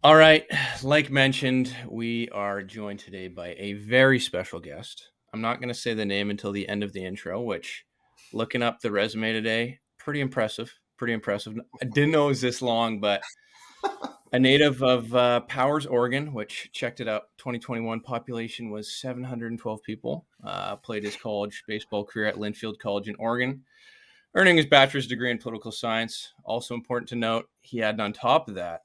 All right. Like mentioned, we are joined today by a very special guest. I'm not going to say the name until the end of the intro, which, looking up the resume today, pretty impressive. Pretty impressive. I didn't know it was this long, but a native of Powers, Oregon, which checked it out. 2021 population was 712 people. Played his college baseball career at Linfield College in Oregon, earning his bachelor's degree in political science. Also important to note, he had on top of that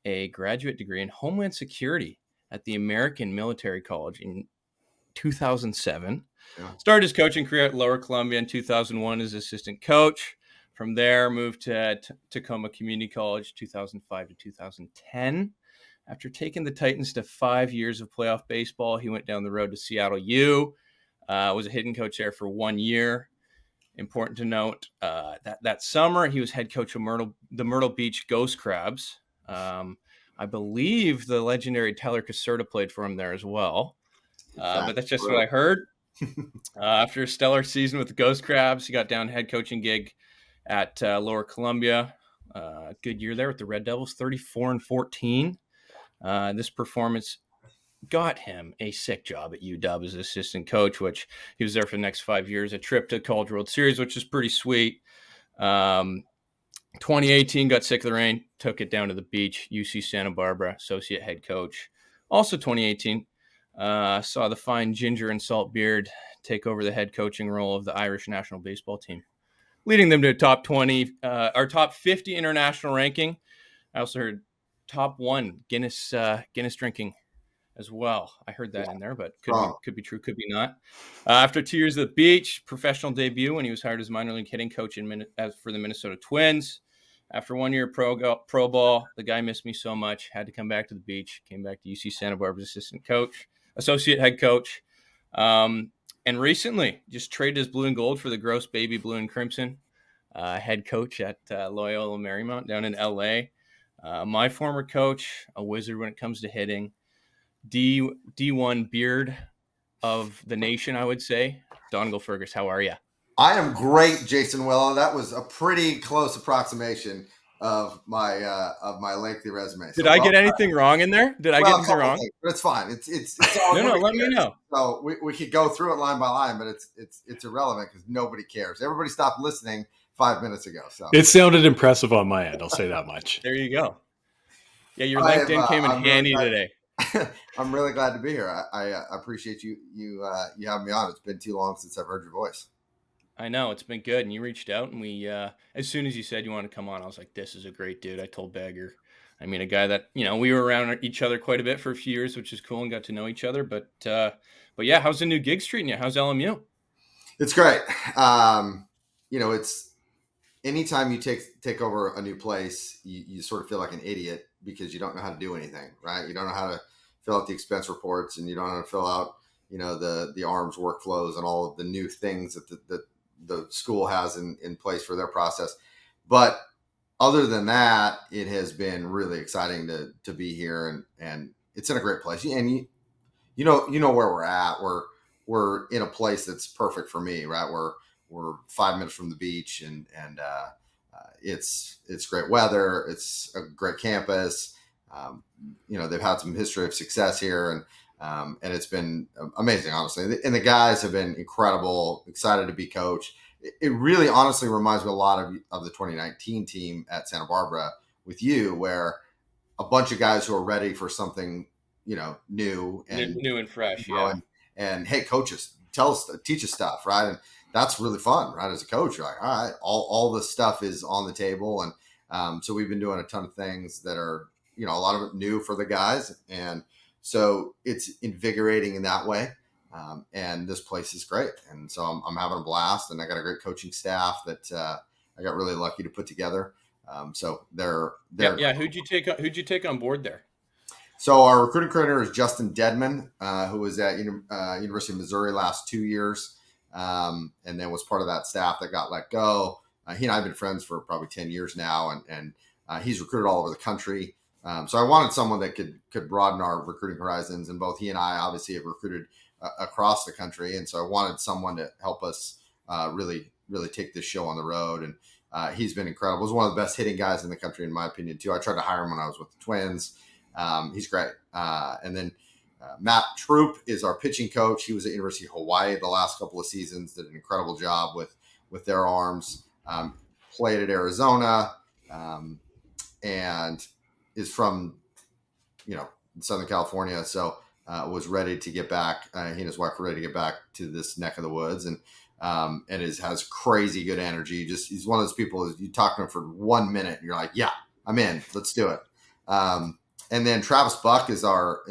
a graduate degree in Homeland Security at the American Military College in 2007. Yeah. Started his coaching career at Lower Columbia in 2001 as assistant coach. From there, moved to Tacoma Community College 2005 to 2010. After taking the Titans to 5 years of playoff baseball, he went down the road to Seattle U. Was a hitting coach there for 1 year. Important to note that summer he was head coach of the Myrtle Beach Ghost Crabs. I believe the legendary Tyler Caserta played for him there as well. But that's just what I heard. After a stellar season with the Ghost Crabs, he got down head coaching gig at Lower Columbia. Good year there with the Red Devils, 34-14. This performance got him a sick job at UW as assistant coach, which he was there for the next 5 years. A trip to College World Series, which is pretty sweet. 2018, got sick of the rain, took it down to the beach. UC Santa Barbara, associate head coach. Also 2018, saw the fine ginger and salt beard take over the head coaching role of the Irish national baseball team, leading them to a top 20, or top 50 international ranking. I also heard top 1 Guinness drinking as well. I heard that in there, but could be true, could be not. After 2 years at the beach, professional debut when he was hired as minor league hitting coach for the Minnesota Twins. After 1 year pro ball, the guy missed me so much, had to come back to the beach, came back to UC Santa Barbara's associate head coach. And recently just traded his blue and gold for the gross baby blue and crimson, head coach at Loyola Marymount down in LA. My former coach, a wizard when it comes to hitting. D1 beard of the nation, I would say. Donegal Fergus, how are you? I am great, Jason Willow. That was a pretty close approximation of my lengthy resume. Did I get anything wrong in there? Did I get anything wrong? Things, but it's fine. It's all no. Let me know. So we could go through it line by line, but it's irrelevant because nobody cares. Everybody stopped listening 5 minutes ago. So it sounded impressive on my end. I'll say that much. There you go. Yeah, your LinkedIn came in handy today. I'm really glad to be here. I appreciate you having me on. It's been too long since I've heard your voice. I know, it's been good. And you reached out, and we, as soon as you said you wanted to come on, I was like, this is a great dude. I told Bagger. I mean, a guy that, we were around each other quite a bit for a few years, which is cool, and got to know each other. But yeah, how's the new gigs treating you? How's LMU? It's great. It's anytime you take over a new place, you sort of feel like an idiot because you don't know how to do anything, right? You don't know how to fill out the expense reports, and you don't know how to fill out, the ARMS workflows and all of the new things that the school has in place for their process. But other than that, it has been really exciting to be here, and it's in a great place. And you know where we're at. We're in a place that's perfect for me, right? We're 5 minutes from the beach, and it's great weather. It's a great campus. They've had some history of success here, and it's been amazing, honestly. And the guys have been incredible. Excited to be coach. It really, honestly, reminds me a lot of the 2019 team at Santa Barbara with you, where a bunch of guys who are ready for something, new and fresh, yeah. And hey, coaches, teach us stuff, right? And that's really fun, right? As a coach, you're like, all right, all this stuff is on the table, and so we've been doing a ton of things that are, a lot of it new for the guys, and so it's invigorating in that way. And this place is great. And so I'm having a blast, and I got a great coaching staff that I got really lucky to put together. So they're yeah. Who'd you take on board there? So our recruiting coordinator is Justin Dedman, who was at University of Missouri last 2 years, and then was part of that staff that got let go. He and I have been friends for probably 10 years now, and he's recruited all over the country. So I wanted someone that could broaden our recruiting horizons, and both he and I obviously have recruited across the country. And so I wanted someone to help us really, really take this show on the road. And he's been incredible. He's one of the best hitting guys in the country, in my opinion, too. I tried to hire him when I was with the Twins. He's great. And then Matt Troop is our pitching coach. He was at University of Hawaii the last couple of seasons, did an incredible job with their arms. Played at Arizona, and is from, Southern California. So was ready to get back. He and his wife were ready to get back to this neck of the woods, and has crazy good energy. He's one of those people, you talk to him for 1 minute and you're like, yeah, I'm in, let's do it. And then Travis Buck is our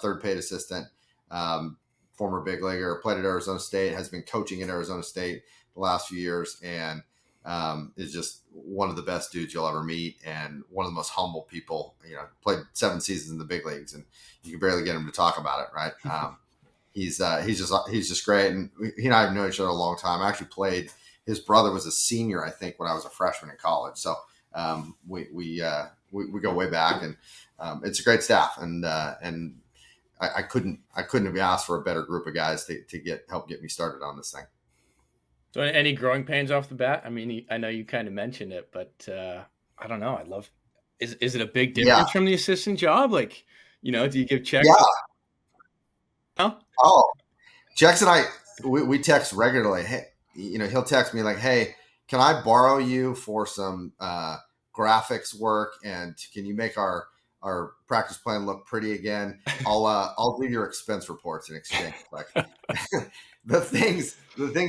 third paid assistant, former big leaguer, played at Arizona State, has been coaching at Arizona State the last few years, and is just one of the best dudes you'll ever meet, and one of the most humble people. Played 7 seasons in the big leagues, and you can barely get him to talk about it, right? He's just great, and he and I have known each other a long time. I actually played. His brother was a senior, I think, when I was a freshman in college. So we go way back, and it's a great staff, and I couldn't have asked for a better group of guys to help get me started on this thing. So any growing pains off the bat? I mean, I know you kind of mentioned it, but I don't know. Is it a big difference from the assistant job? Like, do you give checks? Yeah. Huh? Oh, Jackson and I, we text regularly. Hey, he'll text me like, hey, can I borrow you for some graphics work? And can you make our practice plan look pretty again? I'll do your expense reports in exchange. Like the things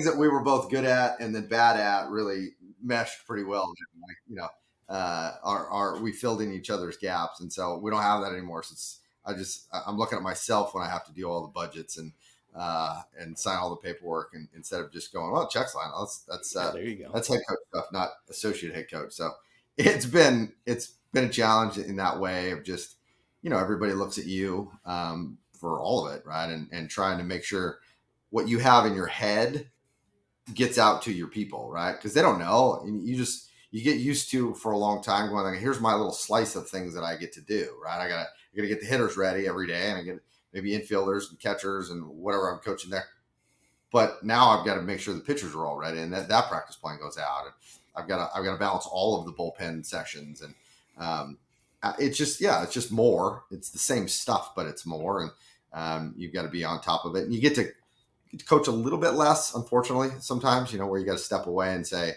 that we were both good at and then bad at really meshed pretty well. We filled in each other's gaps, and so we don't have that anymore. So I'm looking at myself when I have to do all the budgets and sign all the paperwork, and instead of just going, well, check sign. There you go. That's head coach stuff, not associate head coach. So it's been a challenge in that way of just, everybody looks at you for all of it, right? And trying to make sure what you have in your head gets out to your people, right? Because they don't know, and you get used to for a long time going like, here's my little slice of things that I get to do, right? I gotta get the hitters ready every day, and I get maybe infielders and catchers and whatever I'm coaching there. But now I've got to make sure the pitchers are all ready, and that practice plan goes out, and I've got to balance all of the bullpen sessions, and it's just more. It's the same stuff, but it's more, and you've got to be on top of it, and you get to coach a little bit less, unfortunately, sometimes, where you got to step away and say,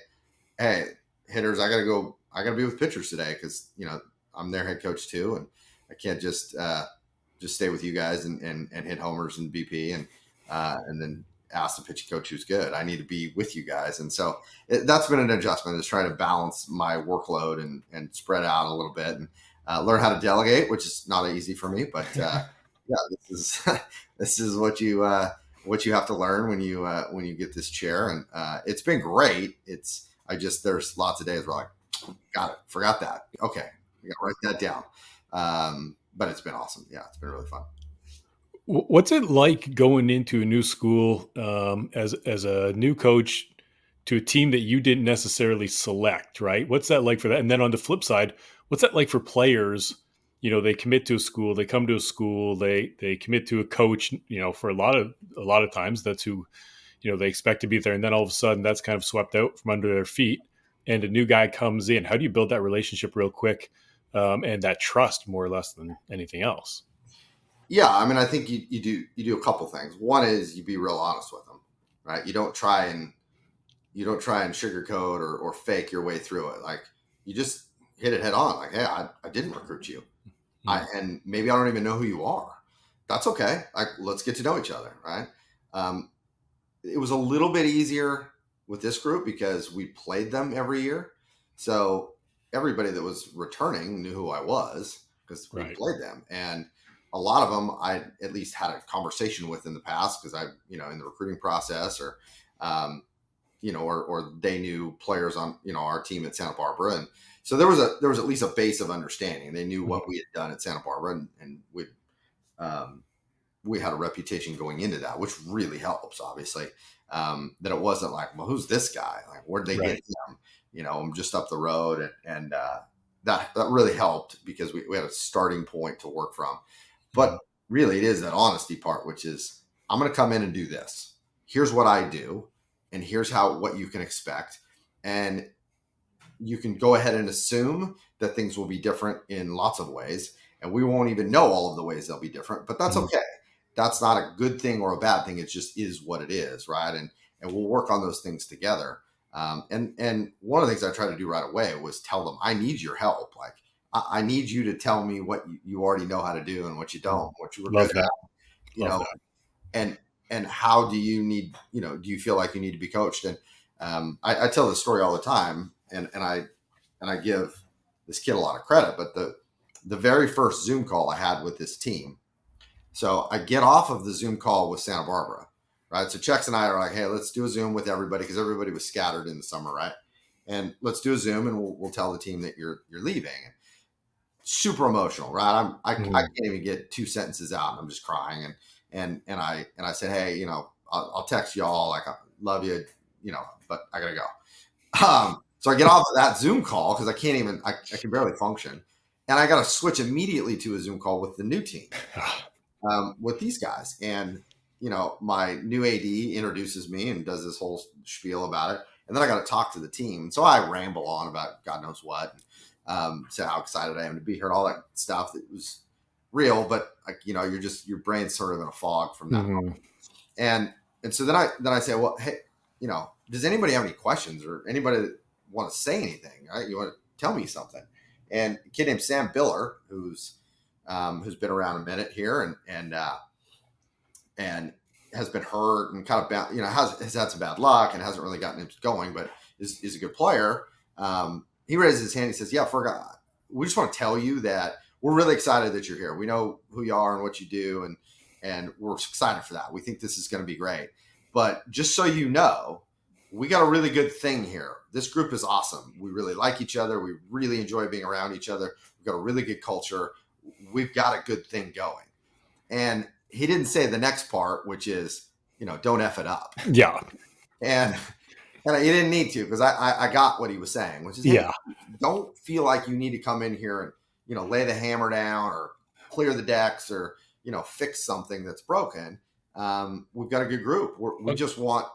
hey, hitters, I got to be with pitchers today, because I'm their head coach too, and I can't just stay with you guys and hit homers and BP and then ask the pitching coach who's good. I need to be with you guys. And so that's been an adjustment, is trying to balance my workload and spread out a little bit, and learn how to delegate, which is not easy for me, but this is what you have to learn when you get this chair. And it's been great. There's lots of days where I'm like, got it, forgot that. Okay, I got to write that down. But it's been awesome. Yeah, it's been really fun. What's it like going into a new school as a new coach to a team that you didn't necessarily select, right? What's that like for that? And then on the flip side, what's that like for players? They commit to a school, they come to a school, they commit to a coach, for a lot of times that's who, they expect to be there. And then all of a sudden that's kind of swept out from under their feet, and a new guy comes in. How do you build that relationship real quick? And that trust, more or less than anything else? Yeah, I mean, I think you do a couple things. One is you be real honest with them, right? You don't try and sugarcoat or fake your way through it. Like, you just hit it head on. Like, hey, I didn't recruit you, and maybe I don't even know who you are. That's okay. Like, let's get to know each other, right? It was a little bit easier with this group because we played them every year, so everybody that was returning knew who I was because we played them. And a lot of them I at least had a conversation with in the past, because I, in the recruiting process, or, or they knew players on, our team at Santa Barbara. And so there was at least a base of understanding. They knew what we had done at Santa Barbara, and we had a reputation going into that, which really helps, obviously, that it wasn't like, well, who's this guy? Like, where'd they get him? I'm just up the road, and that really helped, because we had a starting point to work from. But really, it is that honesty part, which is, I'm going to come in and do this. Here's what I do, and here's what you can expect. And you can go ahead and assume that things will be different in lots of ways. and we won't even know all of the ways they'll be different, but that's okay. That's not a good thing or a bad thing. It just is what it is, right? And we'll work on those things together. And one of the things I tried to do right away was tell them, I need your help. Like, I need you to tell me what you already know how to do and what you don't, what you were good at, you know, and how do you need, do you feel like you need to be coached? And I tell this story all the time, and I give this kid a lot of credit, but the very first Zoom call I had with this team. So I get off of the Zoom call with Santa Barbara, right? So Chex and I are like, hey, let's do a Zoom with everybody, because everybody was scattered in the summer, right? And let's do a Zoom, and we'll tell the team that you're leaving. Super emotional, right? I can't even get 2 sentences out, and I'm just crying. And I said, hey, I'll text y'all, like, I love you, but I gotta go. So I get off of that Zoom call because I can barely function, and I got to switch immediately to a Zoom call with the new team. With these guys. And, my new AD introduces me and does this whole spiel about it. And then I got to talk to the team. So I ramble on about God knows what, say how excited I am to be here and all that stuff that was real. But your brain's sort of in a fog from that moment. And so then I say, well, hey, does anybody have any questions or anybody want to say anything? Right? You want to tell me something? And a kid named Sam Biller, who's been around a minute here and has been hurt and kind of has had some bad luck and hasn't really gotten it going, but is a good player. He raises his hand. He says, yeah, we just want to tell you that we're really excited that you're here. We know who you are and what you do. And we're excited for that. We think this is going to be great, but just so you know, we got a really good thing here. This group is awesome. We really like each other. We really enjoy being around each other. We've got a really good culture. We've got a good thing going. And he didn't say the next part, which is, don't F it up. Yeah. And he didn't need to, because I got what he was saying, which is, hey, don't feel like you need to come in here and, lay the hammer down or clear the decks or, fix something that's broken. We've got a good group. We just want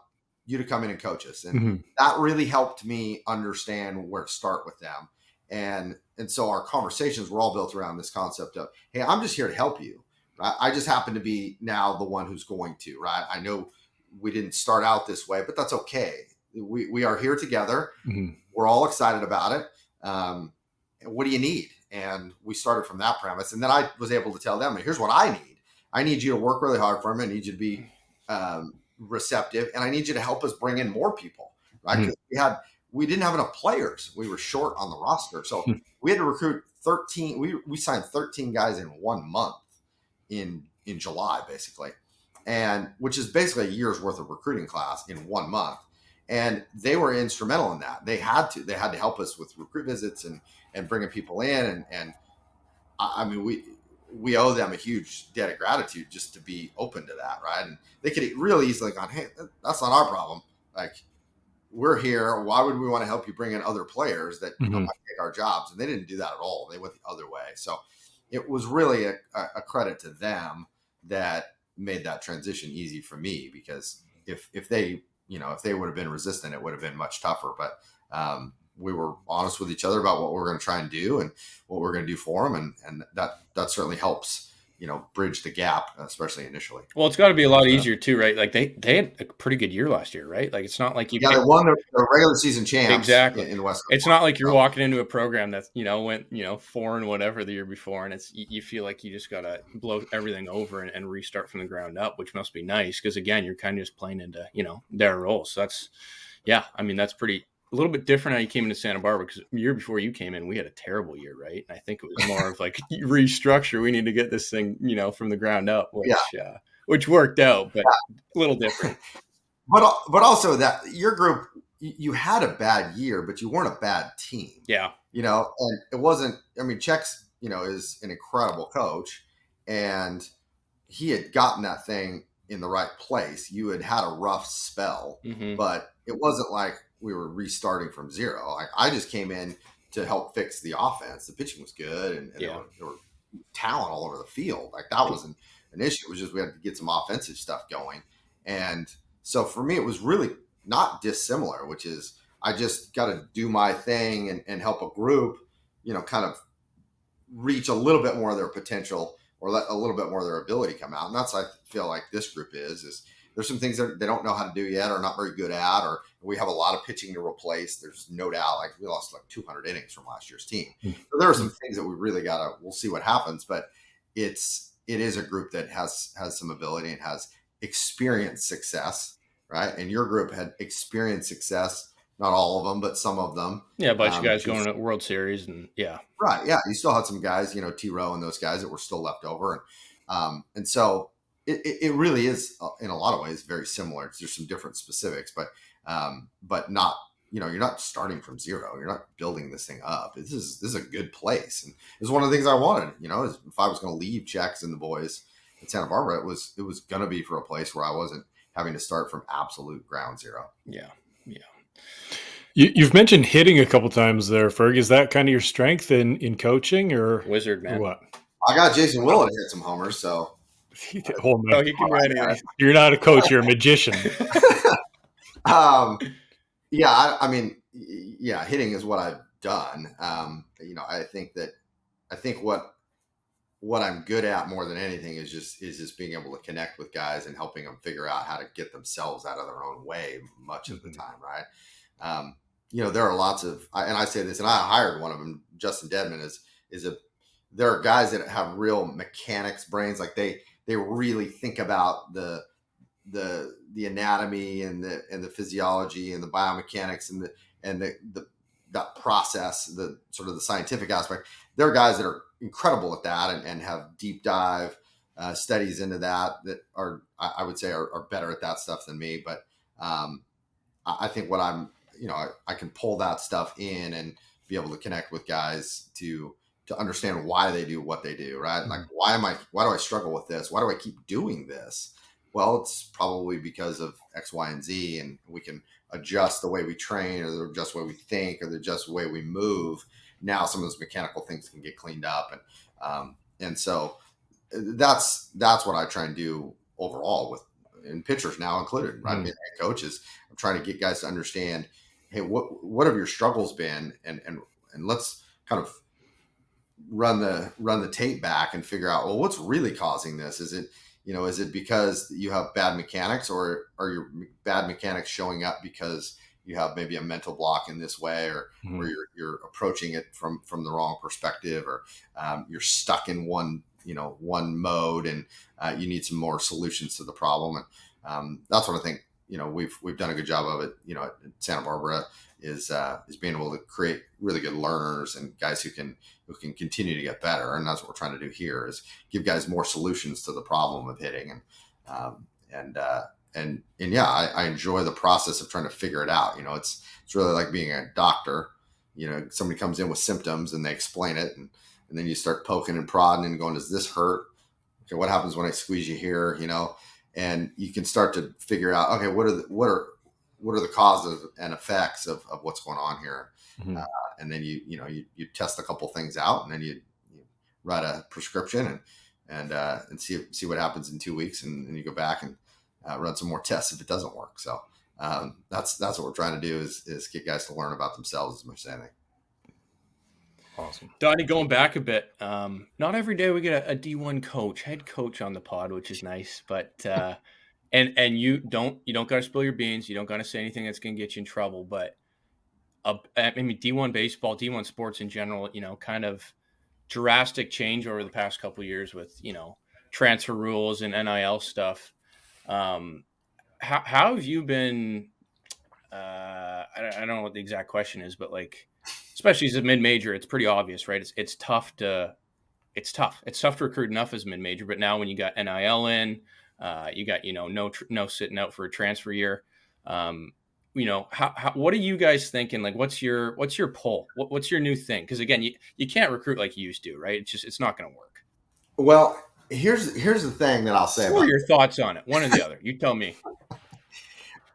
you to come in and coach us. And that really helped me understand where to start with them. And so our conversations were all built around this concept of, hey, I'm just here to help you. Right? I just happen to be now the one who's going to, right? I know we didn't start out this way, but that's okay. We are here together. We're all excited about it. What do you need? And we started from that premise. And then I was able to tell them, here's what I need. I need you to work really hard for me. I need you to be receptive, and I need you to help us bring in more people, right? Because we didn't have enough players. We were short on the roster. So we had to recruit 13. We signed 13 guys in 1 month in July, basically. And which is basically a year's worth of recruiting class in 1 month. And they were instrumental in that. They had to help us with recruit visits and bringing people in. And I mean, we owe them a huge debt of gratitude just to be open to that. Right. And they could really easily gone, hey, that's not our problem. Like, we're here. Why would we want to help you bring in other players that might take our jobs? And they didn't do that at all. They went the other way. So it was really a credit to them that made that transition easy for me, because if they would have been resistant, it would have been much tougher. But we were honest with each other about what we're going to try and do and what we're going to do for them. And that certainly helps, bridge the gap, especially initially. Well, it's got to be a lot easier too, right? Like they had a pretty good year last year, right? Like, it's not like they won the regular season champs. Exactly. In the West. It's not like you're walking into a program that's, went, 4 and whatever the year before. And you feel like you just got to blow everything over and restart from the ground up, which must be nice. Cause again, you're kind of just playing into, their role. So that's a little bit different how you came into Santa Barbara, because the year before you came in, we had a terrible year, right? And I think it was more of like restructure. We need to get this thing, from the ground up, which worked out, but a little different. But also that your group, you had a bad year, but you weren't a bad team. Yeah. And it wasn't, Chex, is an incredible coach, and he had gotten that thing in the right place. You had had a rough spell, but it wasn't like we were restarting from zero. Like, I just came in to help fix the offense. The pitching was good, and there were talent all over the field. Like, that wasn't an issue. It was just we had to get some offensive stuff going. And so for me, it was really not dissimilar, which is I just got to do my thing and help a group, kind of reach a little bit more of their potential or let a little bit more of their ability come out. And that's, I feel like this group is there's some things that they don't know how to do yet or not very good at, or we have a lot of pitching to replace. There's no doubt, like we lost like 200 innings from last year's team. So there are some things that we really we'll see what happens, but it is a group that has some ability and has experienced success, right? And your group had experienced success, not all of them, but some of them. Yeah, a bunch of guys going to World Series, and yeah. Right. Yeah. You still had some guys, T-Row and those guys that were still left over. And so it really is, in a lot of ways, very similar. There's some different specifics, but not, you're not starting from zero. You're not building this thing up. This is a good place. And it was one of the things I wanted, is if I was going to leave Chex and the boys at Santa Barbara, it was going to be for a place where I wasn't having to start from absolute ground zero. Yeah. Yeah. You've mentioned hitting a couple times there, Ferg. Is that kind of your strength in coaching, or wizard, man? Or what? I got Jason Willett to hit some homers, so. He can run it. You're not a coach; you're a magician. Yeah, I mean, hitting is what I've done. I think what I'm good at more than anything is just being able to connect with guys and helping them figure out how to get themselves out of their own way much of the time, right? There are lots of, and I say this, and I hired one of them, Justin Dedman, there are guys that have real mechanics brains. Like they really think about the anatomy and the physiology and the biomechanics and that process, the sort of the scientific aspect. There are guys that are incredible at that and have deep dive studies into that are, I would say, are better at that stuff than me. But I think what I'm, I can pull that stuff in and be able to connect with guys to understand why they do what they do, right? Mm-hmm. Like, why do I struggle with this? Why do I keep doing this? Well, it's probably because of X, Y, and Z, and we can adjust the way we train or adjust the way we think or adjust the way we move. Now some of those mechanical things can get cleaned up. And so that's what I try and do overall and pitchers now included, right? Being head coaches, I'm trying to get guys to understand, hey, what have your struggles been? And let's kind of run the tape back and figure out, well, what's really causing this? Is it because you have bad mechanics, or are your bad mechanics showing up because you have maybe a mental block in this way, or you're approaching it from the wrong perspective, or you're stuck in one mode and you need some more solutions to the problem. And that's what I think, we've done a good job of it, at Santa Barbara is being able to create really good learners and guys who can continue to get better. And that's what we're trying to do here, is give guys more solutions to the problem of hitting. And I enjoy the process of trying to figure it out. It's really like being a doctor. Somebody comes in with symptoms and they explain it, and then you start poking and prodding and going, does this hurt? Okay, what happens when I squeeze you here? And you can start to figure out, okay, what are the causes and effects of what's going on here? Mm-hmm. And then you test a couple things out, and then you write a prescription and see what happens in 2 weeks, and you go back and run some more tests if it doesn't work. So that's what we're trying to do is get guys to learn about themselves as much as anything. Awesome. Donnie, going back a bit, not every day we get a D1 coach, head coach on the pod, which is nice, but and you don't got to spill your beans. You don't got to say anything that's going to get you in trouble. But D1 baseball, D1 sports in general, kind of drastic change over the past couple of years with, transfer rules and NIL stuff. How have you been? I don't know what the exact question is, but especially as a mid-major, it's pretty obvious, right? It's tough to recruit enough as mid-major, but now when you got NIL in, you got no sitting out for a transfer year. What are you guys thinking? What's your pull? What's your new thing? Because again, you can't recruit like you used to, right? It's not going to work. Well, here's the thing that I'll say. What are your thoughts on it? One or the other. You tell me.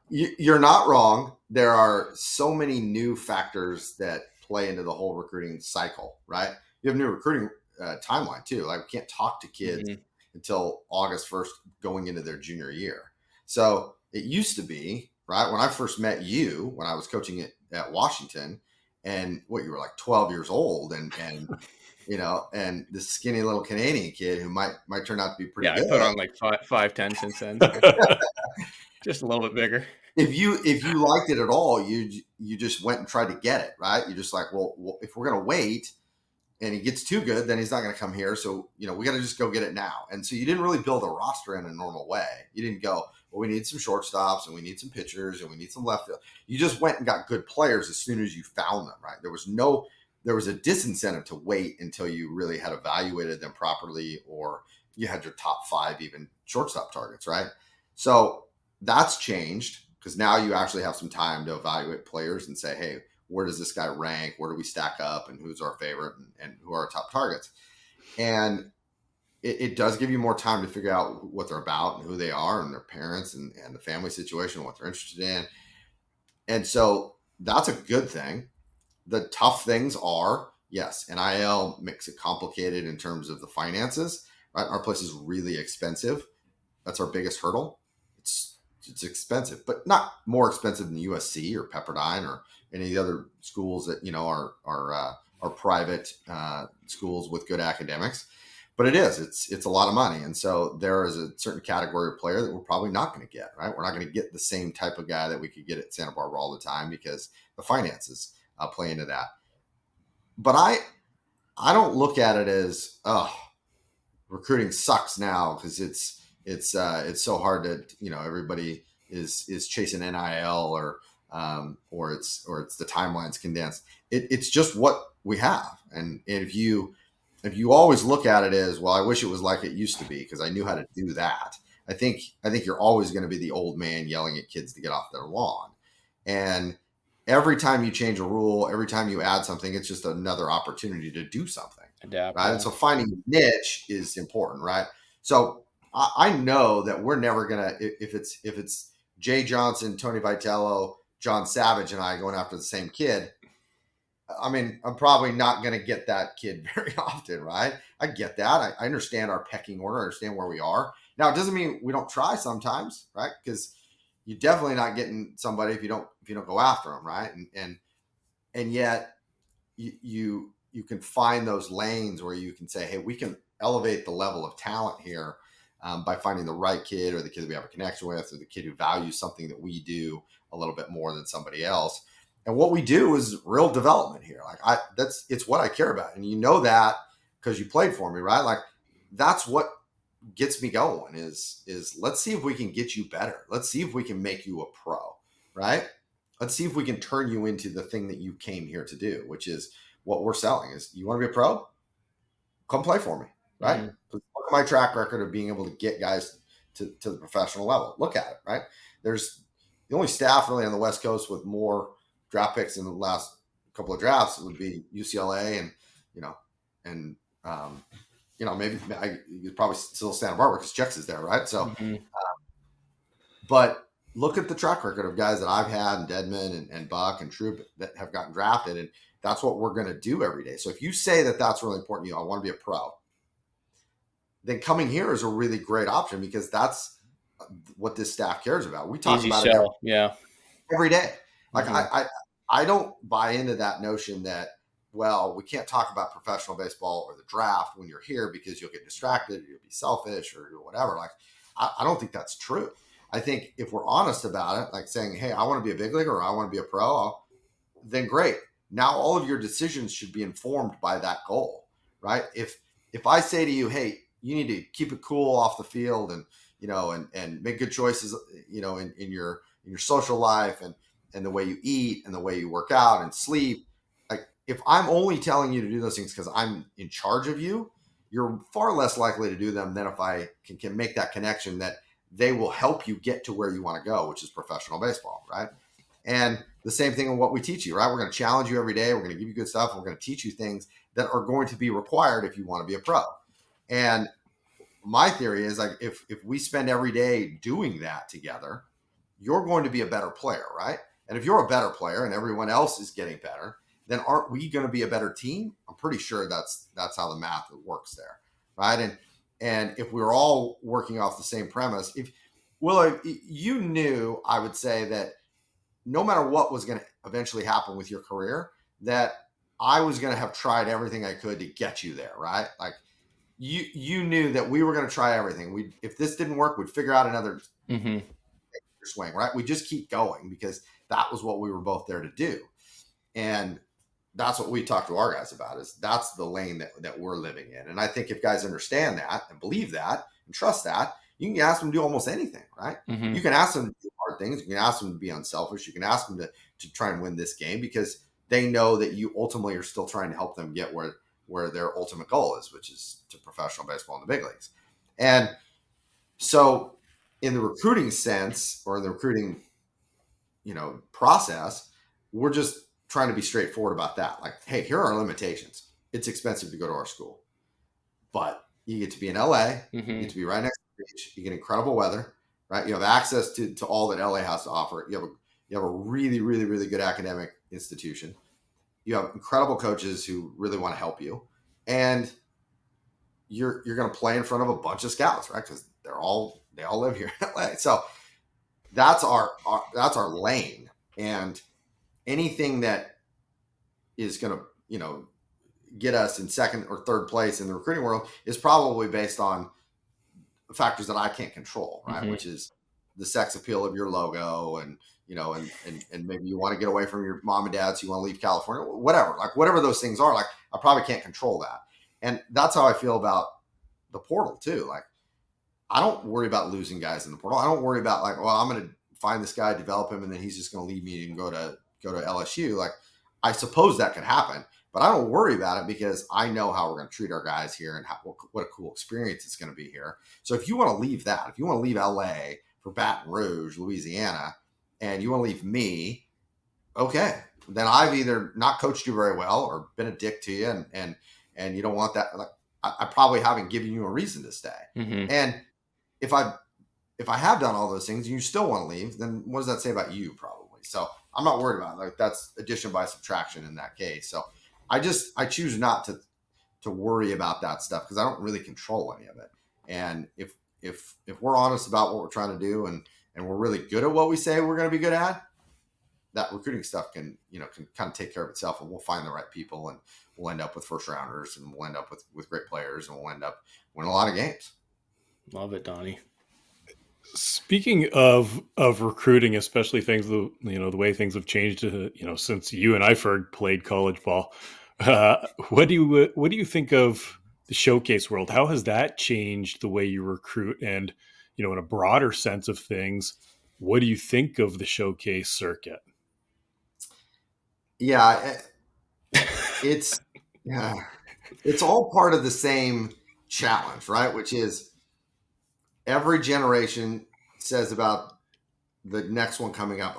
You're not wrong. There are so many new factors that play into the whole recruiting cycle, right? You have new recruiting timeline too. We can't talk to kids until August 1st going into their junior year. So it used to be, right, when I first met you, when I was coaching at Washington, and you were like 12 years old and and this skinny little Canadian kid who might turn out to be pretty Yeah, I good. put on like 5'10" since then, so just a little bit bigger. If you liked it at all, you just went and tried to get it, right? You're just like, well, if we're gonna wait and he gets too good, then he's not gonna come here. So we got to just go get it now. And so you didn't really build a roster in a normal way. You didn't go, well, we need some shortstops and we need some pitchers and we need some left field. You just went and got good players as soon as you found them, right? There was a disincentive to wait until you really had evaluated them properly, or you had your top 5 even shortstop targets, right? So that's changed, because now you actually have some time to evaluate players and say, hey, where does this guy rank? Where do we stack up? And who's our favorite, and who are our top targets? And it does give you more time to figure out what they're about and who they are and their parents and the family situation, what they're interested in. And so that's a good thing. The tough things are, yes, NIL makes it complicated in terms of the finances, right? Our place is really expensive. That's our biggest hurdle. It's expensive, but not more expensive than USC or Pepperdine or any of the other schools that are private schools with good academics. But it's a lot of money, and so there is a certain category of player that we're probably not going to get. Right, we're not going to get the same type of guy that we could get at Santa Barbara all the time, because the finances play into that. But I don't look at it as recruiting sucks now, because it's so hard to, everybody is chasing NIL, or it's the timelines condensed. It's just what we have. And if you always look at it as, well, I wish it was like it used to be because I knew how to do that, I think you're always going to be the old man yelling at kids to get off their lawn. And every time you change a rule, every time you add something, it's just another opportunity to do something. Adapt, right? yeah. And so finding a niche is important, right? So I know that we're never gonna, if it's Jay Johnson, Tony Vitello, John Savage, and I going after the same kid, I mean, I'm probably not going to get that kid very often, right? I get that. I understand our pecking order. I understand where we are. Now, it doesn't mean we don't try sometimes, right? Because you're definitely not getting somebody if you don't go after them, right? And yet you can find those lanes where you can say, hey, we can elevate the level of talent here by finding the right kid, or the kid that we have a connection with, or the kid who values something that we do a little bit more than somebody else. And what we do is real development here. Like it's what I care about. And you know that because you played for me, right? Like that's what gets me going is let's see if we can get you better. Let's see if we can make you a pro, right? Let's see if we can turn you into the thing that you came here to do, which is what we're selling. Is you want to be a pro? Come play for me, right? Mm-hmm. Look at my track record of being able to get guys to the professional level. Look at it, right? There's the only staff really on the West Coast with more draft picks in the last couple of drafts would be UCLA, and maybe you probably still Santa Barbara because Chex is there, right? So, but look at the track record of guys that I've had, and Dedman and Buck and Troop, that have gotten drafted, and that's what we're going to do every day. So if you say that that's really important to you, I want to be a pro, then coming here is a really great option, because that's what this staff cares about. We talk about it every day. Like I don't buy into that notion that, well, we can't talk about professional baseball or the draft when you're here because you'll get distracted, or you'll be selfish, or whatever. Like, I don't think that's true. I think if we're honest about it, like saying, hey, I want to be a big leaguer, or I want to be a pro, then great. Now all of your decisions should be informed by that goal, right? If I say to you, hey, you need to keep it cool off the field, and and make good choices, in your social life, and the way you eat, and the way you work out and sleep. Like, if I'm only telling you to do those things because I'm in charge of you, you're far less likely to do them than if I can make that connection that they will help you get to where you want to go, which is professional baseball, right? And the same thing in what we teach you, right? We're going to challenge you every day. We're going to give you good stuff. And we're going to teach you things that are going to be required if you want to be a pro. And my theory is, like, if we spend every day doing that together, you're going to be a better player, right? And if you're a better player and everyone else is getting better, then aren't we going to be a better team? I'm pretty sure that's how the math works there, right? And if we're all working off the same premise, if you knew, I would say that no matter what was going to eventually happen with your career, that I was going to have tried everything I could to get you there, right? Like you knew that we were going to try everything. If this didn't work, we'd figure out another swing, right? We just keep going because that was what we were both there to do. And that's what we talk to our guys about, is that's the lane that we're living in. And I think if guys understand that and believe that and trust that, you can ask them to do almost anything, right? You can ask them to do hard things. You can ask them to be unselfish. You can ask them to try and win this game, because they know that you ultimately are still trying to help them get where their ultimate goal is, which is to professional baseball in the big leagues. And so in the recruiting sense, or in the recruiting, process, we're just trying to be straightforward about that. Like, hey, here are our limitations. It's expensive to go to our school, but you get to be in LA, you get to be right next to the beach, you get incredible weather, right? You have access to all that LA has to offer. You have a really, really, really good academic institution. You have incredible coaches who really want to help you, and you're going to play in front of a bunch of scouts, right? Because they all live here in LA. So that's our lane, and anything that is going to, get us in second or third place in the recruiting world is probably based on factors that I can't control, right? Which is the sex appeal of your logo, and and maybe you want to get away from your mom and dad, so you want to leave California, whatever those things are. Like, I probably can't control that. And that's how I feel about the portal too. Like, I don't worry about losing guys in the portal. I don't worry about like, well, I'm going to find this guy, develop him, and then he's just going to leave me and go to LSU. Like, I suppose that could happen, but I don't worry about it, because I know how we're going to treat our guys here and what a cool experience it's going to be here. So if you want to leave that, if you want to leave LA for Baton Rouge, Louisiana, and you want to leave me, okay, then I've either not coached you very well or been a dick to you, and you don't want that. Like, I probably haven't given you a reason to stay. And if I have done all those things and you still want to leave, then what does that say about you? Probably. So I'm not worried about it. Like, that's addition by subtraction in that case. So I choose not to worry about that stuff, because I don't really control any of it. And if we're honest about what we're trying to do, and we're really good at what we say we're going to be good at, that recruiting stuff can kind of take care of itself, and we'll find the right people, and we'll end up with first rounders, and we'll end up with great players, and we'll end up winning a lot of games. Love it, Donnie. Speaking of recruiting, especially things, the way things have changed, since you and I first played college ball, what do you think of the showcase world? How has that changed the way you recruit? And, in a broader sense of things, what do you think of the showcase circuit? Yeah, it's all part of the same challenge, right? Which is, every generation says about the next one coming up,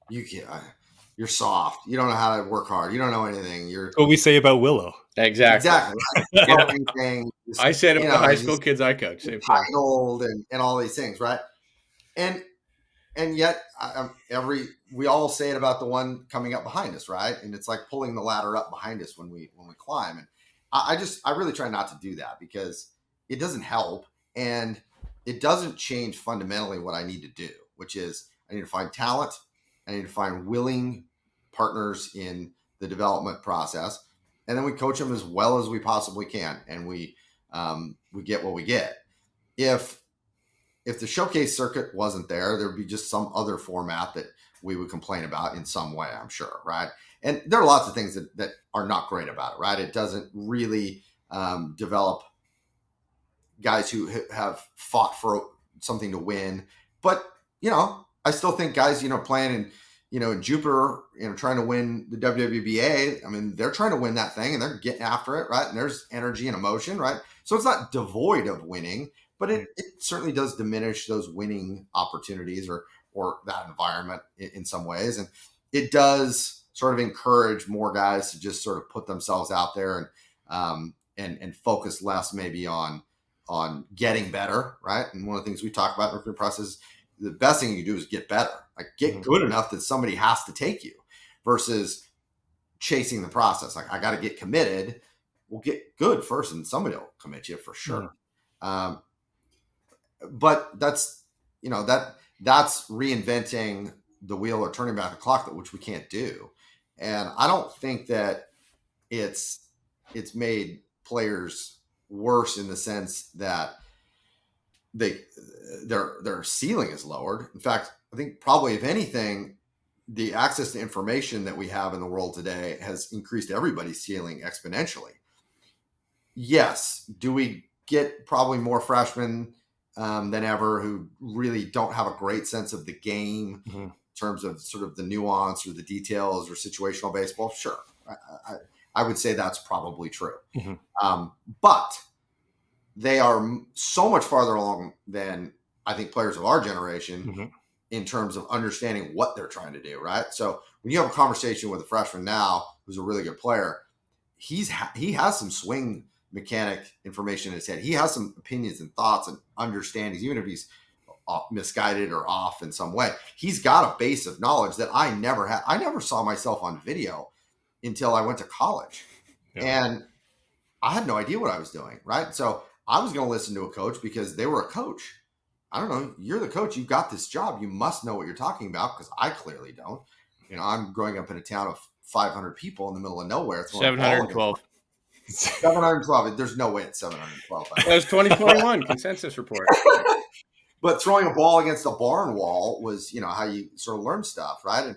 you're soft. You don't know how to work hard. You don't know anything. You're what we say about Willow. Exactly. Right? I said it to high school kids I coach. Same thing. Old and all these things, right? And yet, we all say it about the one coming up behind us, right? And it's like pulling the ladder up behind us when we climb. And I really try not to do that, because it doesn't help, and it doesn't change fundamentally what I need to do, which is I need to find talent. I need to find willing partners in the development process, and then we coach them as well as we possibly can, and we get what we get. If the showcase circuit wasn't there, there'd be just some other format that we would complain about in some way, I'm sure, right? And there are lots of things that are not great about it, right? It doesn't really develop guys who have fought for something to win. But, I still think guys, playing in Jupiter, trying to win the WWBA, I mean, they're trying to win that thing, and they're getting after it, right? And there's energy and emotion, right? So it's not devoid of winning, but it certainly does diminish those winning opportunities or that environment in some ways. And it does sort of encourage more guys to just sort of put themselves out there and focus less maybe on getting better, right? And one of the things we talk about in the recruiting process, the best thing you do is get better, like get good enough that somebody has to take you, versus chasing the process. Like, I got to get committed. We'll get good first, and somebody will commit you for sure. But that's reinventing the wheel or turning back the clock, which we can't do. And I don't think that it's made players worse in the sense that their ceiling is lowered. In fact, I think probably if anything, the access to information that we have in the world today has increased everybody's ceiling exponentially. Yes, do we get probably more freshmen than ever who really don't have a great sense of the game in terms of sort of the nuance or the details or situational baseball? Sure. I would say that's probably true. But they are so much farther along than I think players of our generation in terms of understanding what they're trying to do, right? So when you have a conversation with a freshman now who's a really good player, he has some swing mechanic information in his head. He has some opinions and thoughts and understandings, even if he's misguided or off in some way. He's got a base of knowledge that I never had. I never saw myself on video until I went to college. And I had no idea what I was doing, right? So I was going to listen to a coach because they were a coach. I don't know. You're the coach. You've got this job. You must know what you're talking about, because I clearly don't. You know, I'm growing up in a town of 500 people in the middle of nowhere. 712. 712. There's no way it's 712. That was 2021 consensus report. But throwing a ball against a barn wall was, you know, how you sort of learn stuff, right?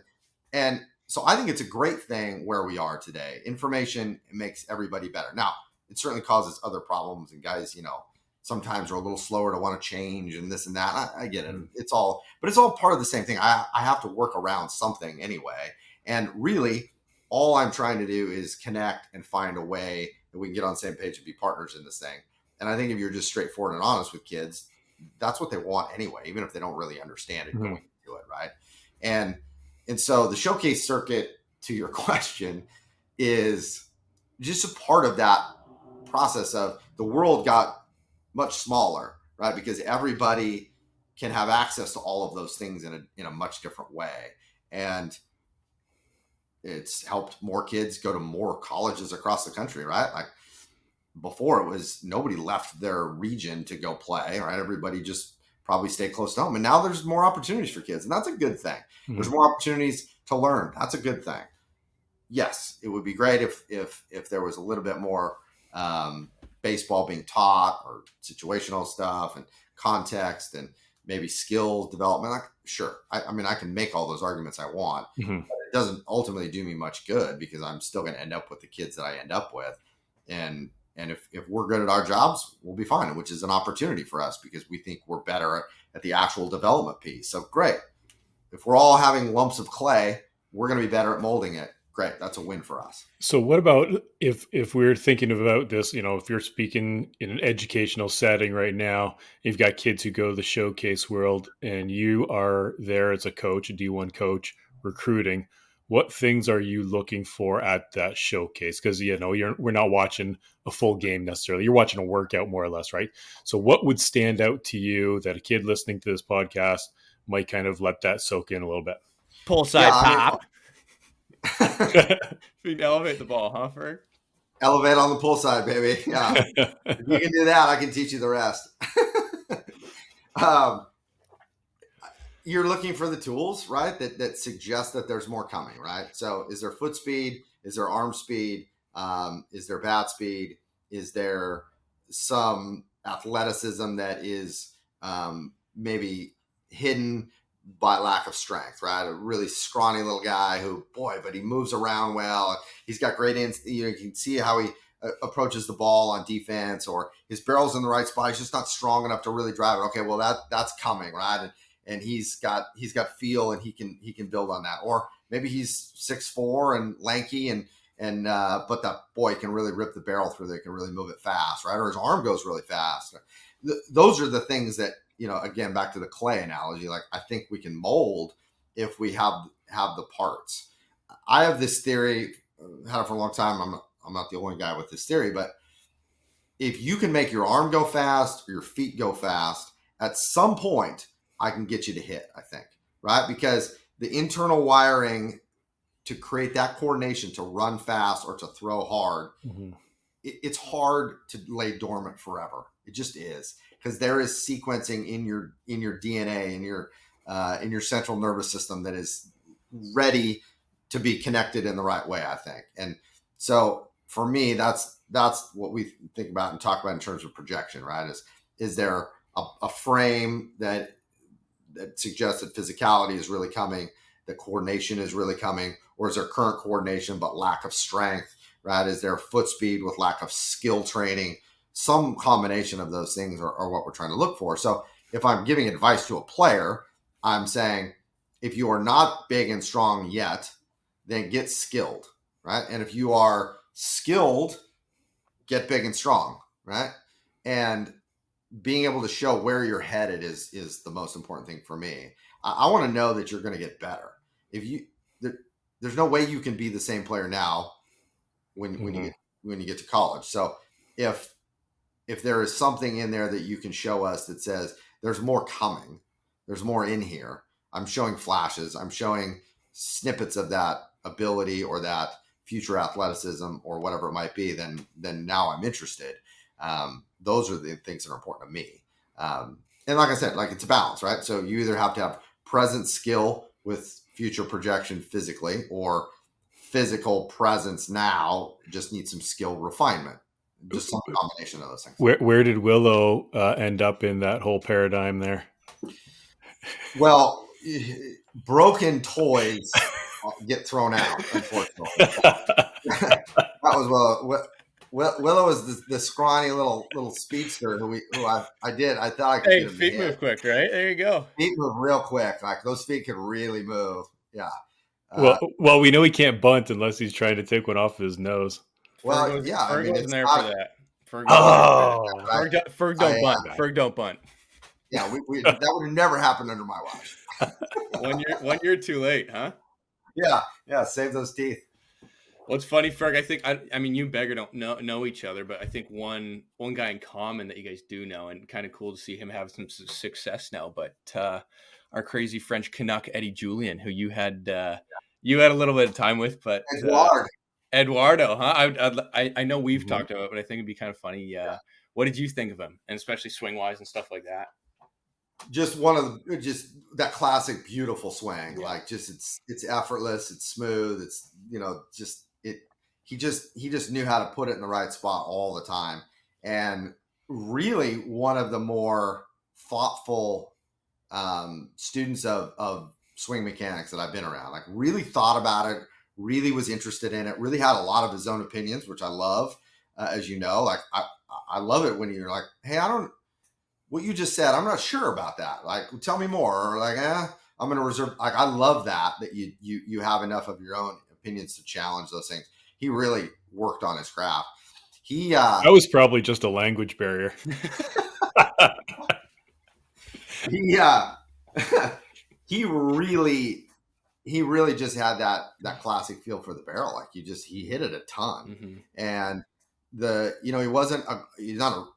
And so I think it's a great thing where we are today. Information makes everybody better. Now, it certainly causes other problems, and guys, you know, sometimes are a little slower to want to change and this and that. I get it. It's all part of the same thing. I have to work around something anyway. And really, all I'm trying to do is connect and find a way that we can get on the same page and be partners in this thing. And I think if you're just straightforward and honest with kids, that's what they want anyway, even if they don't really understand it going into it, right? And so the showcase circuit, to your question, is just a part of that process of the world got much smaller, right? Because everybody can have access to all of those things in a much different way. And it's helped more kids go to more colleges across the country, right? Like before, it was nobody left their region to go play, right? Everybody just probably stayed close to home. And now there's more opportunities for kids, and that's a good thing. There's more opportunities to learn. That's a good thing. Yes, it would be great if there was a little bit more baseball being taught, or situational stuff and context and maybe skills development. Like, sure. I mean, I can make all those arguments I want, but it doesn't ultimately do me much good, because I'm still going to end up with the kids that I end up with. And if we're good at our jobs, we'll be fine, which is an opportunity for us because we think we're better at the actual development piece. So great. If we're all having lumps of clay, we're going to be better at molding it. Great. That's a win for us. So what about if we're thinking about this, you know, if you're speaking in an educational setting right now, you've got kids who go to the showcase world and you are there as a coach, a D1 coach, recruiting, what things are you looking for at that showcase? Because, you know, we're not watching a full game necessarily. You're watching a workout more or less, right? So what would stand out to you that a kid listening to this podcast might kind of let that soak in a little bit? Pull side pop. We can elevate the ball, huh, Ferg? Elevate on the pull side, baby. Yeah. If you can do that, I can teach you the rest. You're looking for the tools, right? That suggest that there's more coming, right? So is there foot speed? Is there arm speed? Is there bat speed? Is there some athleticism that is maybe hidden by lack of strength, right? A really scrawny little guy who, boy, but he moves around well. He's got great you can see how he approaches the ball on defense, or his barrel's in the right spot. He's just not strong enough to really drive it. Okay, well that's coming, right? And he's got feel, and he can build on that. Or maybe he's 6'4" and lanky, and but that boy can really rip the barrel through there, can really move it fast, right? Or his arm goes really fast. Those are the things that, you know, again, back to the clay analogy, like I think we can mold if we have the parts. I have this theory, had it for a long time. I'm not the only guy with this theory, but if you can make your arm go fast or your feet go fast, at some point I can get you to hit, I think, right? Because the internal wiring to create that coordination to run fast or to throw hard, it's hard to lay dormant forever. It just is, because there is sequencing in your DNA, in your central nervous system that is ready to be connected in the right way, I think. And so for me, that's what we think about and talk about in terms of projection, right? Is there a frame that suggests that physicality is really coming, that coordination is really coming, or is there current coordination but lack of strength, right? Is there foot speed with lack of skill training? Some combination of those things are what we're trying to look for. So if I'm giving advice to a player, I'm saying, if you are not big and strong yet, then get skilled, right? And if you are skilled, get big and strong, right? And being able to show where you're headed is the most important thing for me. I want to know that you're going to get better. If you there's no way you can be the same player now when you get to college. So if there is something in there that you can show us that says there's more coming, there's more in here, I'm showing flashes, I'm showing snippets of that ability or that future athleticism or whatever it might be, then now I'm interested. Those are the things that are important to me. And like I said, like, it's a balance, right? So you either have to have present skill with future projection physically, or physical presence now just needs some skill refinement. Just some combination of those things. Where did Willow end up in that whole paradigm there? Well, broken toys get thrown out, unfortunately. That was Willow was the scrawny little speedster who I thought I could. Hey, feet move quick, right? There you go. Feet move real quick. Like, those feet can really move. Yeah. Well, we know he can't bunt unless he's trying to take one off his nose. Well, yeah. I mean, it's there for that. Ferg don't bunt. Ferg don't bunt. Yeah, that would have never happened under my watch. one year too late, huh? Yeah. Save those teeth. Well, it's funny, Ferg. I think I mean, you and Beggar don't know each other, but I think one guy in common that you guys do know, and kind of cool to see him have some success now. But our crazy French Canuck Eddie Julian, who you had a little bit of time with, but Eduardo, huh? I know we've talked about it, but I think it'd be kind of funny. What did you think of him, and especially swing wise and stuff like that? Just just that classic beautiful swing. Yeah. Like, just it's effortless, it's smooth, it's he just knew how to put it in the right spot all the time. And really one of the more thoughtful students of swing mechanics that I've been around. Like, really thought about it, really was interested in it, really had a lot of his own opinions, which I love. As you know, like, I love it when you're like, hey, what you just said, I'm not sure about that. Like, tell me more. Or like, I'm going to reserve. Like, I love that you have enough of your own opinions to challenge those things. He really worked on his craft. That was probably just a language barrier. He really just had that classic feel for the barrel. Like, he hit it a ton. And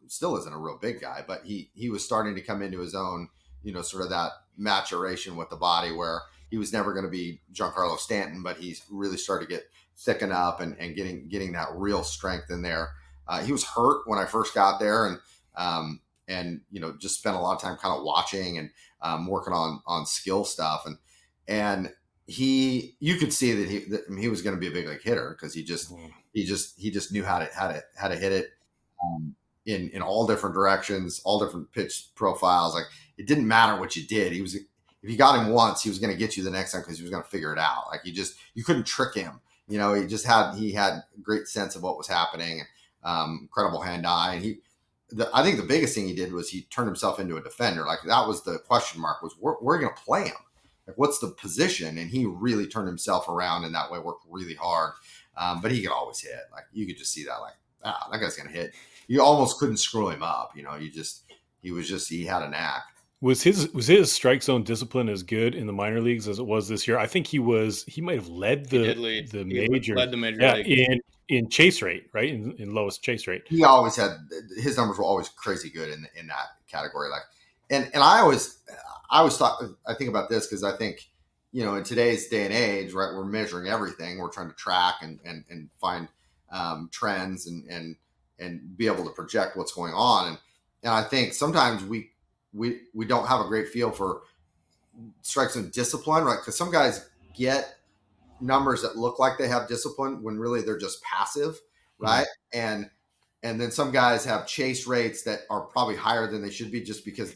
still isn't a real big guy, but he was starting to come into his own, sort of that maturation with the body where he was never going to be Giancarlo Stanton, but he's really started to get thicken up and getting that real strength in there. He was hurt when I first got there, and just spent a lot of time kind of watching and working on skill stuff, and you could see that he was going to be a big league hitter, because he just knew how to hit it in all different directions, all different pitch profiles. Like, it didn't matter what you did. If you got him once, he was going to get you the next time, because he was going to figure it out. Like, you couldn't trick him. He had a great sense of what was happening, incredible hand-eye. And I think the biggest thing he did was he turned himself into a defender. Like, that was the question mark, was where are you going to play him? Like, what's the position? And he really turned himself around in that way, worked really hard. But he could always hit. Like, you could just see that, like, that guy's going to hit. You almost couldn't screw him up. He had a knack. Was his strike zone discipline as good in the minor leagues as it was this year? I think he might have led the major league in chase rate, right? In lowest chase rate. He always had, his numbers were always crazy good in that category. Like, and I always thought, I think about this because I think, in today's day and age, right, we're measuring everything. We're trying to track and find trends and be able to project what's going on. And I think sometimes we don't have a great feel for strike zone discipline, right? Because some guys get numbers that look like they have discipline when really they're just passive, right? And then some guys have chase rates that are probably higher than they should be just because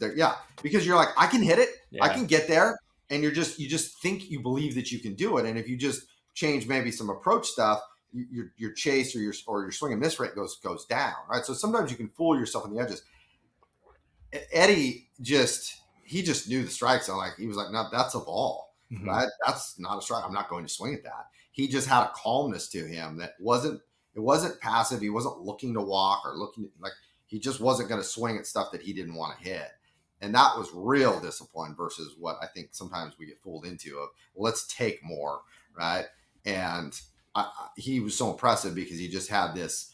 because you're like, I can hit it. Yeah. I can get there. And you just think you believe that you can do it. And if you just change maybe some approach stuff, your chase or your swing and miss rate goes down, right? So sometimes you can fool yourself on the edges. Eddie just knew the strike zone. Like he was like, no, that's a ball, right? That's not a strike. I'm not going to swing at that. He just had a calmness to him that wasn't passive. He wasn't looking to walk or looking like he just wasn't going to swing at stuff that he didn't want to hit. And that was real discipline versus what I think sometimes we get fooled into of let's take more, right? And he was so impressive because he just had this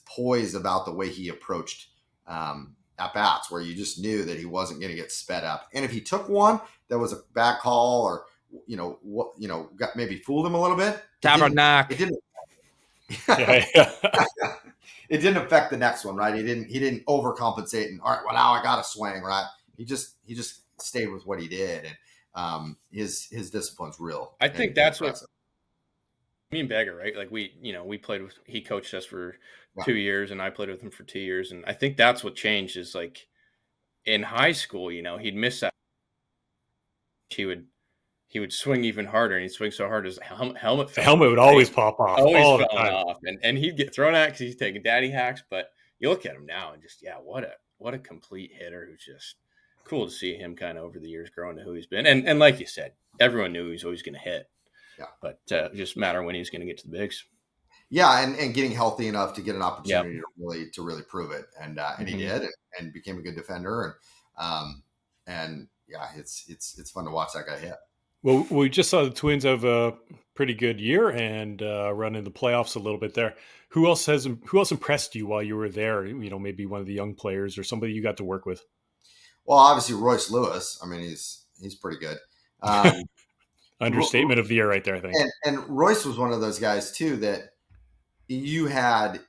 poise about the way he approached at bats, where you just knew that he wasn't going to get sped up. And if he took one that was a bad call or got maybe fooled him a little bit, it didn't. It didn't affect the next one, right? He didn't overcompensate and all right, well now I got to swing, right? He just stayed with what he did, and his discipline's real. I think that's impressive. Me and Beggar, right? Like we played with. He coached us for 2 years, and I played with him for 2 years, and I think that's what changed. Is like in high school, he'd miss that. He would swing even harder, and he'd swing so hard his helmet. The helmet would always pop off. Always falling off, and he'd get thrown at because he's taking daddy hacks. But you look at him now, and just what a complete hitter who's just cool to see him kind of over the years growing to who he's been. And like you said, everyone knew he was always going to hit. Yeah. But it just matter when he's going to get to the bigs. Yeah, and getting healthy enough to get an opportunity to really prove it, and he did, and became a good defender, and yeah, it's fun to watch that guy hit. Well, we just saw the Twins have a pretty good year and run in the playoffs a little bit there. Who else impressed you while you were there? Maybe one of the young players or somebody you got to work with. Well, obviously Royce Lewis. I mean, he's pretty good. Understatement of the year right there, I think. And Royce was one of those guys too that you had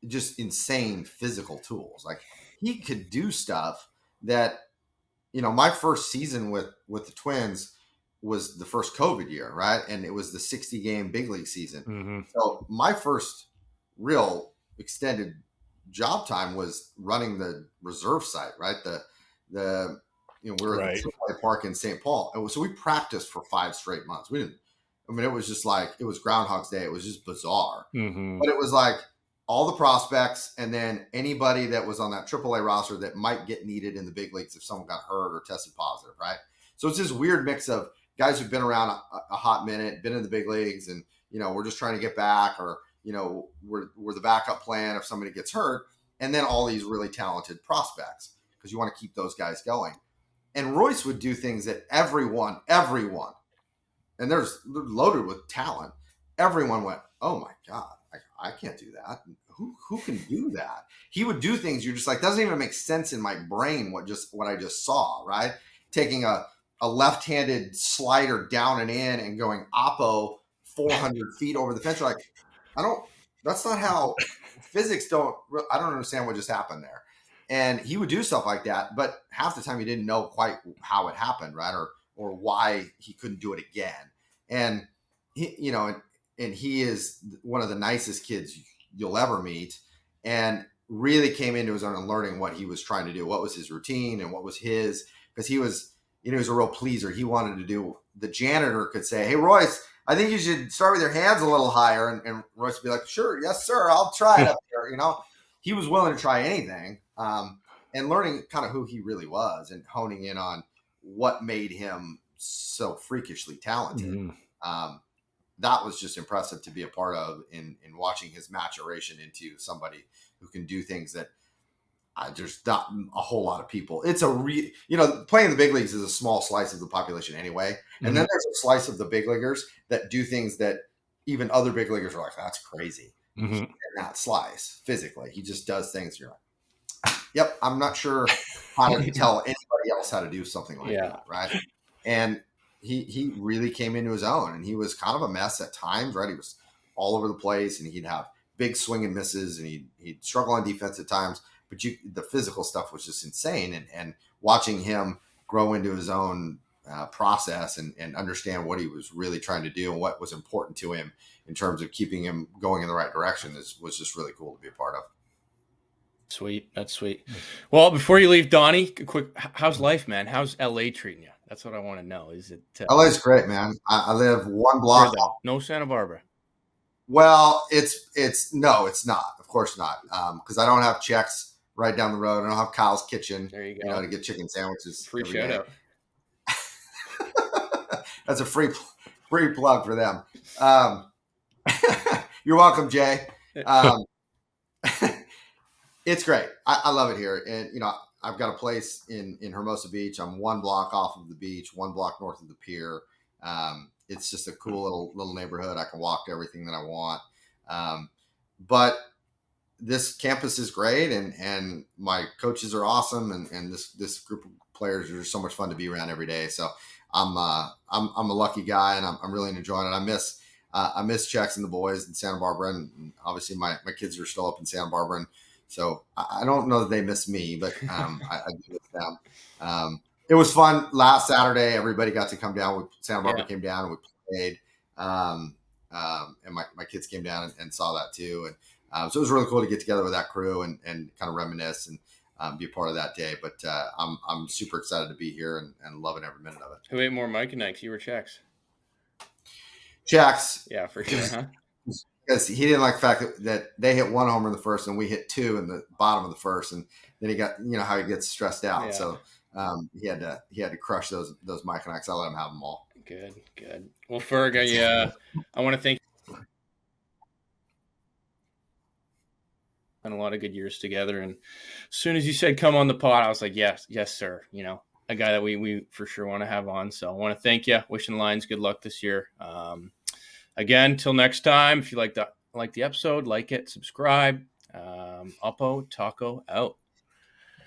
just insane physical tools. Like he could do stuff that, my first season with the Twins was the first COVID year, right? And it was the 60-game big league season. Mm-hmm. So my first real extended job time was running the reserve site, right? We were at the AAA park in St. Paul. And so we practiced for 5 straight months. It was just like, it was Groundhog's Day. It was just bizarre. Mm-hmm. But it was like all the prospects and then anybody that was on that AAA roster that might get needed in the big leagues if someone got hurt or tested positive, right? So it's this weird mix of guys who've been around a hot minute, been in the big leagues, and, we're just trying to get back, or, we're the backup plan if somebody gets hurt. And then all these really talented prospects, because you want to keep those guys going. And Royce would do things that everyone, and they're loaded with talent. Everyone went, oh my God, I can't do that. Who can do that? He would do things you're just like, doesn't even make sense in my brain what I just saw, right? Taking a left-handed slider down and in and going oppo 400 feet over the fence. You're like, that's not how physics I don't understand what just happened there. And he would do stuff like that, but half the time he didn't know quite how it happened, right? Or why he couldn't do it again. And he, and he is one of the nicest kids you'll ever meet, and really came into his own and learning what he was trying to do, what was his routine and what was his, because he was, he was a real pleaser. He wanted to do, the janitor could say, hey, Royce, I think you should start with your hands a little higher. And Royce would be like, sure, yes, sir, I'll try it up here. He was willing to try anything. And learning kind of who he really was and honing in on what made him so freakishly talented. Mm-hmm. That was just impressive to be a part of in watching his maturation into somebody who can do things that there's not a whole lot of people. It's playing the big leagues is a small slice of the population anyway. Mm-hmm. And then there's a slice of the big leaguers that do things that even other big leaguers are like, that's crazy. Mm-hmm. In that slice physically, he just does things. You're like, yep, I'm not sure how to tell anybody else how to do something like that, right? And he really came into his own, and he was kind of a mess at times, right? He was all over the place, and he'd have big swing and misses, and he'd struggle on defense at times. But the physical stuff was just insane, and watching him grow into his own process and understand what he was really trying to do and what was important to him in terms of keeping him going in the right direction was just really cool to be a part of. Sweet. That's sweet. Well, before you leave, Donnie, quick, how's life, man? How's LA treating you? That's what I want to know. Is it LA's great, man. I live one block. No Santa Barbara. Well, no, it's not. Of course not. Because I don't have checks right down the road. I don't have Kyle's Kitchen. There you go. To get chicken sandwiches. Free shout out. That's a free plug for them. You're welcome, Jay. It's great. I love it here. And, I've got a place in Hermosa Beach. I'm one block off of the beach, one block north of the pier. It's just a cool little neighborhood. I can walk to everything that I want. But this campus is great, and my coaches are awesome, and this group of players are so much fun to be around every day. So I'm a lucky guy, and I'm really enjoying it. I miss Chex and the boys in Santa Barbara, and obviously my kids are still up in Santa Barbara, and so I don't know that they miss me, but I do miss them. It was fun last Saturday. Everybody got to come down. Santa Barbara came down and we played, and my kids came down and saw that too. And so it was really cool to get together with that crew and kind of reminisce and be a part of that day. But I'm super excited to be here and loving every minute of it. Who ate more Mike and Nikes? You or Chex? Chex. Yeah, for sure, huh? Because he didn't like the fact that they hit one homer in the first and we hit two in the bottom of the first, and then he got how he gets stressed out. Yeah. So he had to crush those Mike and Ike's. I let him have them all. Good. Well, Ferg, I want to thank you. And a lot of good years together, and as soon as you said come on the pod, I was like, yes, sir. A guy that we for sure want to have on. So I want to thank you. Wishing Lions good luck this year. Again, till next time, if you like the episode, like it, subscribe. Oppotaco out.